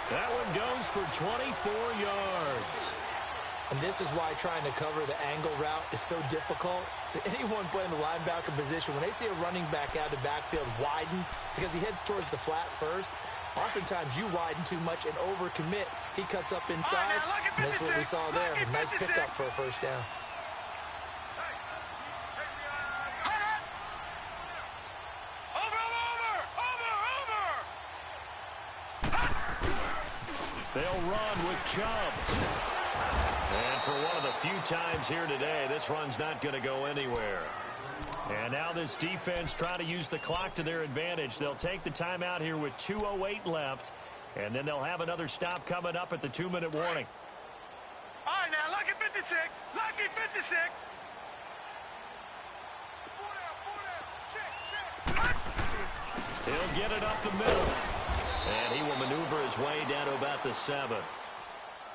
That one goes for 24 yards. And this is why trying to cover the angle route is so difficult. Anyone playing the linebacker position, when they see a running back out of the backfield widen, because he heads towards the flat first, oftentimes you widen too much and overcommit. He cuts up inside, and that's what we saw there. A nice pickup for a first down. They'll run with Chubb. And for one of the few times here today, this run's not going to go anywhere. And now this defense trying to use the clock to their advantage. They'll take the timeout here with 2:08 left, and then they'll have another stop coming up at the 2-minute warning. All right, now, lucky 56. Lucky 56. He'll get it up the middle. And he will maneuver his way down to about the 7.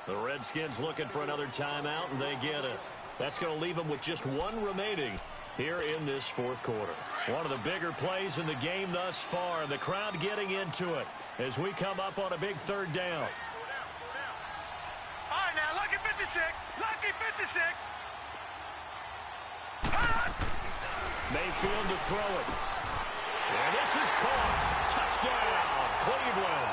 The Redskins looking for another timeout, and they get it. That's going to leave them with just 1 remaining here in this fourth quarter. One of the bigger plays in the game thus far, and the crowd getting into it as we come up on a big third down. All right, now, lucky 56. Lucky 56. Mayfield to throw it. And this is caught. Touchdown, Cleveland.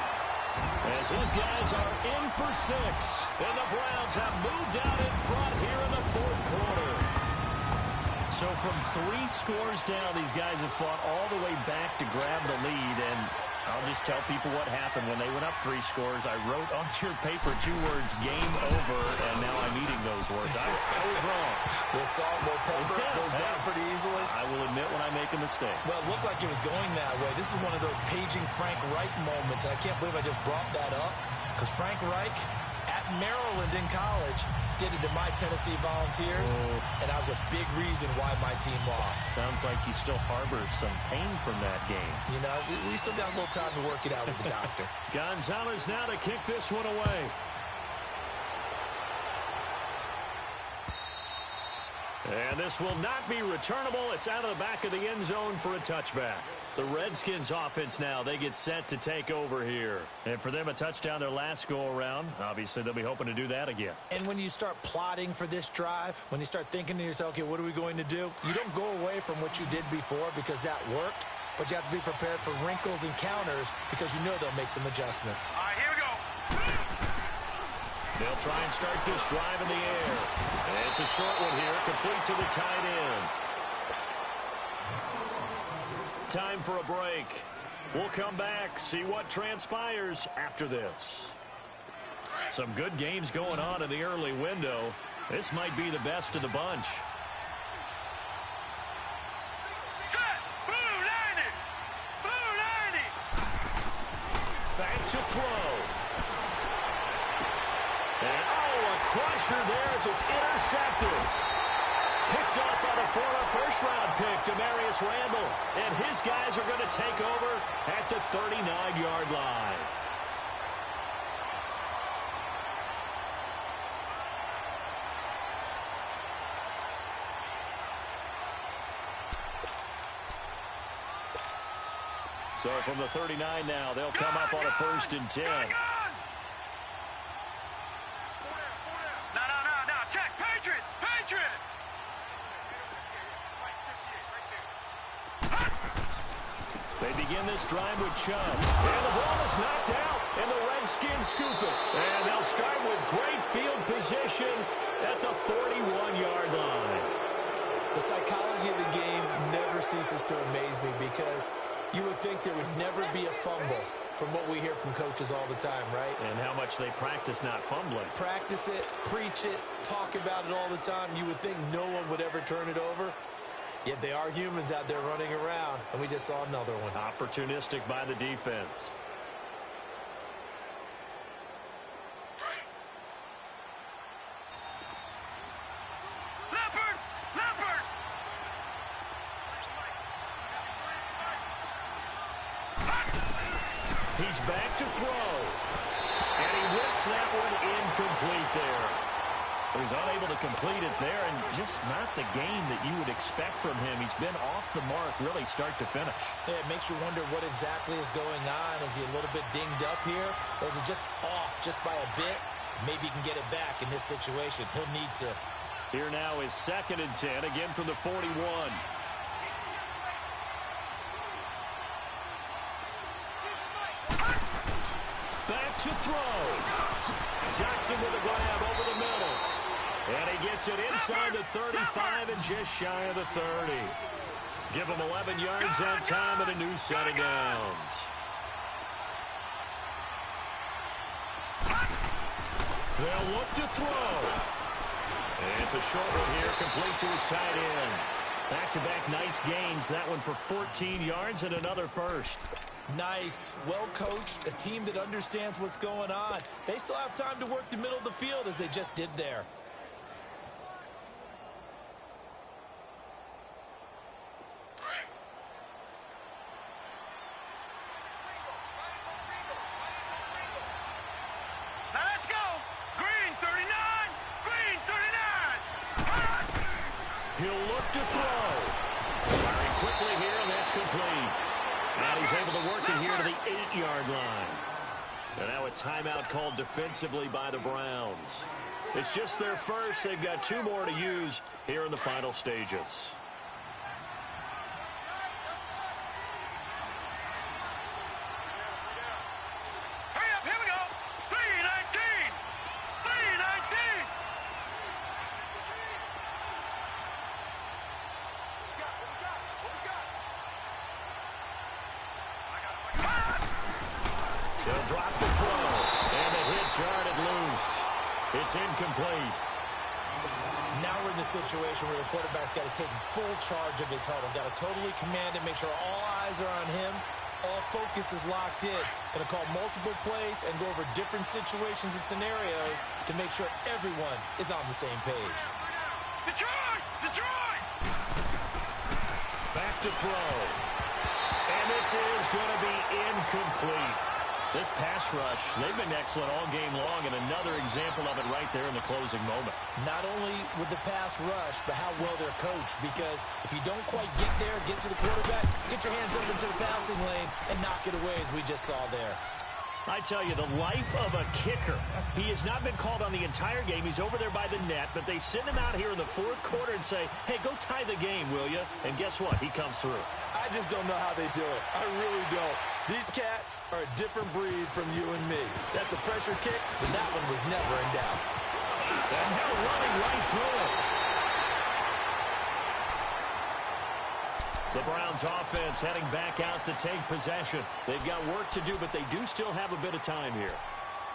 As his guys are in for 6. And the Browns have moved out in front here in the fourth quarter. So from 3 scores down, these guys have fought all the way back to grab the lead. And I'll just tell people what happened when they went up 3 scores. I wrote on your paper 2 words, game over, and now I'm eating those words. I was wrong. The salt, more pepper, goes down pretty easily. I will admit when I make a mistake. Well, it looked like it was going that way. This is one of those paging Frank Reich moments, and I can't believe I just brought that up, because Frank Reich at Maryland in college did it to my Tennessee Volunteers, and that was a big reason why my team lost. Sounds like you still harbor some pain from that game. You know, we still got a little time to work it out with the doctor. Gonzalez now to kick this one away. And this will not be returnable. It's out of the back of the end zone for a touchback. The Redskins offense now, they get set to take over here. And for them, a touchdown their last go-around. Obviously, they'll be hoping to do that again. And when you start plotting for this drive, when you start thinking to yourself, okay, what are we going to do? You don't go away from what you did before because that worked, but you have to be prepared for wrinkles and counters because you know they'll make some adjustments. All right, here we go. They'll try and start this drive in the air. And it's a short one here, complete to the tight end. Time for a break. We'll come back, see what transpires after this. Some good games going on in the early window. This might be the best of the bunch. Set. Blue 90. Blue 90. Back to throw. And, a crusher there as it's intercepted. Picked up by the former first-round pick, Demarius Randall. And his guys are going to take over at the 39-yard line. So from the 39 now, they'll come up on a 1st and 10. No. Check. Patriot. They begin this drive with Chubb. And the ball is knocked out, and the Redskins scoop it. And they'll start with great field position at the 41-yard line. The psychology of the game never ceases to amaze me because you would think there would never be a fumble from what we hear from coaches all the time, right? And how much they practice not fumbling. Practice it, preach it, talk about it all the time. You would think no one would ever turn it over. Yet they are humans out there running around, and we just saw another one. Opportunistic by the defense. Leopard! Leopard! He's back to throw. And he whips that one incomplete there. He's unable to complete it there, and just not the game that you would expect from him. He's been off the mark really start to finish. Yeah, it makes you wonder what exactly is going on. Is he a little bit dinged up here? Or is it just off just by a bit? Maybe he can get it back in this situation. He'll need to. Here now is 2nd and 10, again from the 41. Back to throw. Ducks him with a grab over the middle. And he gets it inside the 35 and just shy of the 30. Give him 11 yards that time and a new set of downs. They'll look to throw. And it's a short one here, complete to his tight end. Back-to-back nice gains. That one for 14 yards and another first. Nice, well coached, a team that understands what's going on. They still have time to work the middle of the field as they just did there. Now let's go! Green 39! Green 39! He'll look to throw. Firing quickly here, and that's complete. And he's able to work it here to the 8-yard line. And now a timeout called defensively by the Browns. It's just their first. They've got 2 more to use here in the final stages. Hurry up, here we go! 319! 319! They'll drop the throw. And the hit jarred it loose. It's incomplete. Now we're in the situation where the quarterback's got to take full charge of his huddle. Got to totally command it, make sure all eyes are on him. All focus is locked in. Going to call multiple plays and go over different situations and scenarios to make sure everyone is on the same page. Detroit! Detroit! Back to throw. And this is going to be incomplete. This pass rush, they've been excellent all game long, and another example of it right there in the closing moment. Not only with the pass rush, but how well they're coached. Because if you don't quite get there, get to the quarterback, get your hands up into the passing lane and knock it away as we just saw there. I tell you, the life of a kicker. He has not been called on the entire game. He's over there by the net, but they send him out here in the 4th quarter and say, hey, go tie the game, will you? And guess what? He comes through. I just don't know how they do it. I really don't. These cats are a different breed from you and me. That's a pressure kick, but that one was never in doubt. And now running right through it. The Browns offense heading back out to take possession. They've got work to do, but they do still have a bit of time here.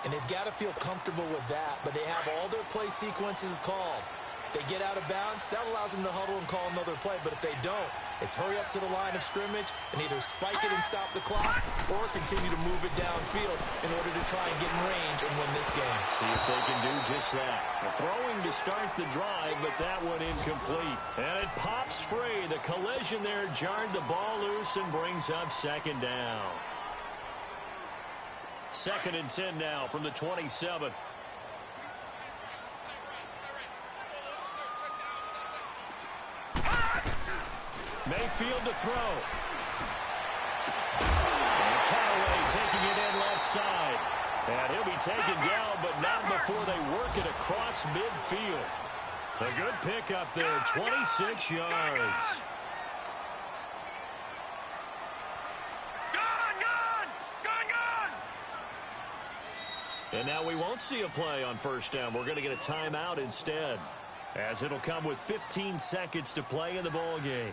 And they've got to feel comfortable with that, but they have all their play sequences called. If they get out of bounds, that allows them to huddle and call another play. But if they don't, it's hurry up to the line of scrimmage and either spike it and stop the clock or continue to move it downfield in order to try and get in range and win this game. See if they can do just that. The throwing to start the drive, but that one incomplete. And it pops free. The collision there jarred the ball loose and brings up 2nd down. 2nd and 10 now from the 27. Mayfield to throw. And Callaway taking it in left side. And he'll be taken down, but not before they work it across midfield. A good pickup there, 26 yards. And now we won't see a play on 1st down. We're going to get a timeout instead, as it'll come with 15 seconds to play in the ball game.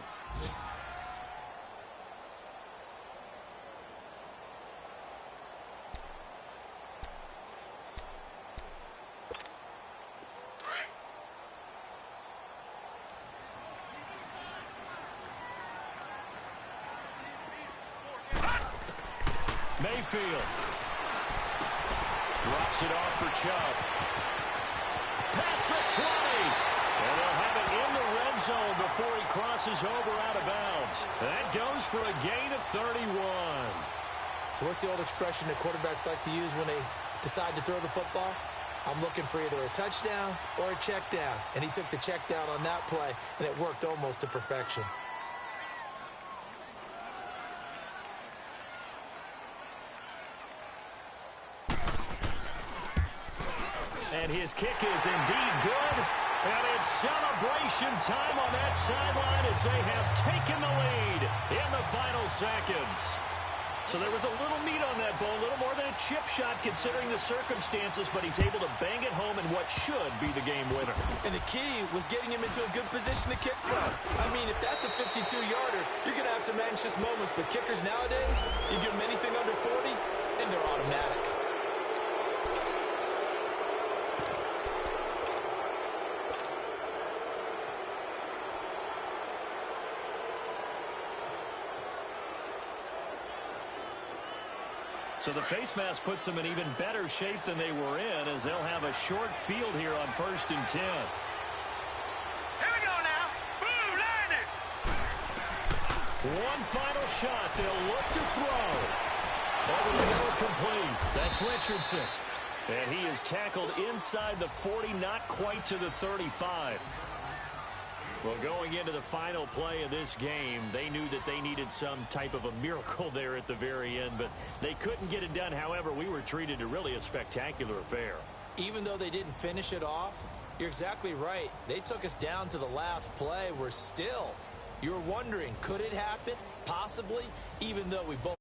Mayfield. Drops it off for Chubb. Pass for 20. And they'll have it in the red zone before he crosses over out of bounds. That goes for a gain of 31. So what's the old expression that quarterbacks like to use when they decide to throw the football? I'm looking for either a touchdown or a check down. And he took the check down on that play, and it worked almost to perfection. And his kick is indeed good. And it's celebration time on that sideline as they have taken the lead in the final seconds. So there was a little meat on that ball, a little more than a chip shot considering the circumstances, but he's able to bang it home in what should be the game winner. And the key was getting him into a good position to kick from. I mean, if that's a 52-yarder, you're going to have some anxious moments, but kickers nowadays, you give them anything under 40, and they're automatic. So the face mask puts them in even better shape than they were in as they'll have a short field here on 1st and 10. Here we go now. Boom, landed. One final shot. They'll look to throw. Over the middle, complete. That's Richardson. And he is tackled inside the 40, not quite to the 35. Well, going into the final play of this game, they knew that they needed some type of a miracle there at the very end, but they couldn't get it done. However, we were treated to really a spectacular affair. Even though they didn't finish it off, you're exactly right. They took us down to the last play. We're still, you're wondering, could it happen? Possibly, even though we both